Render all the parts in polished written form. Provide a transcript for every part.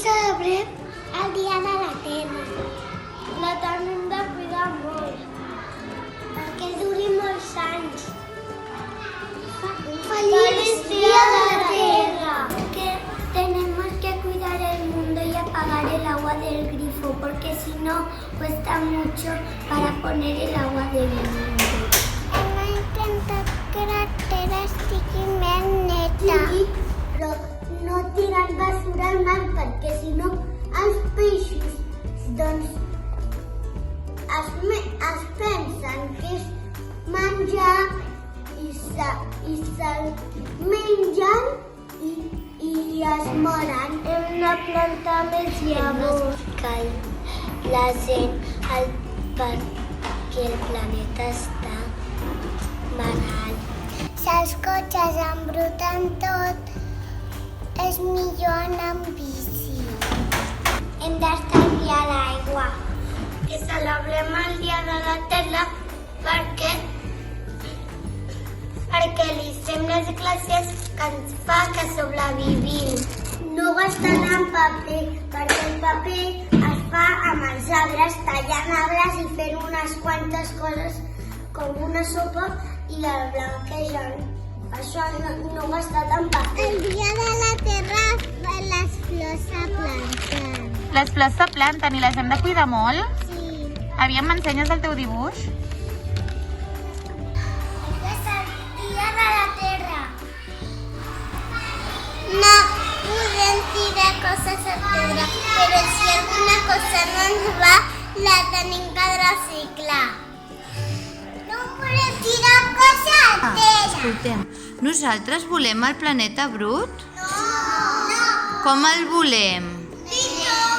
celebrem el Dia de la Terra. La tenim de cuidar molt, perquè duri molts anys. ¡Feliz Día de la Tierra! Que tenemos que cuidar el mundo y apagar el agua del grifo, porque si no cuesta mucho para poner el agua del mundo. Hem intentat que la Terra estigui més neta. Sí, però no tirant basura al mar, perquè si no els peixos doncs es pensen que és menjar i se'l mengen i es moren. Hem de plantar més llavors. Que la gent, perquè el planeta està malalt. Si els cotxes embruten tot, és millor anar amb bici. Hem d'estalviar l'aigua. Que celebrem el Dia de la Terra perquè li fem les gràcies que ens fa que sobrevivim. No gastant en paper, perquè el paper es fa amb els arbres, tallant arbres i fent unes quantes coses com una sopa i el blanquegen. Per això no gastar en paper. El Dia de la Terra les flors se planten. Les flors se planten i les hem de cuidar molt? Sí. Aviam, m'ensenyes el teu dibuix? No podem tirar coses a terra, però si alguna cosa no ens va, la tenim que reciclar. No podem tirar coses a terra. Escoltem, nosaltres volem el planeta brut? No. Com el volem? Millor.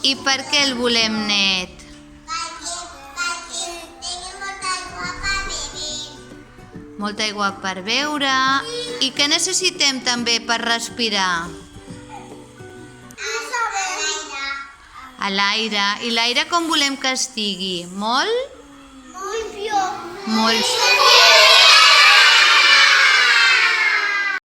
I per què el volem net? Perquè tenim molta aigua per beber. Molta aigua per beure. I què necessitem també per respirar? A l'aire. I l'aire com volem que estigui? Molt? Molt millor. Molt.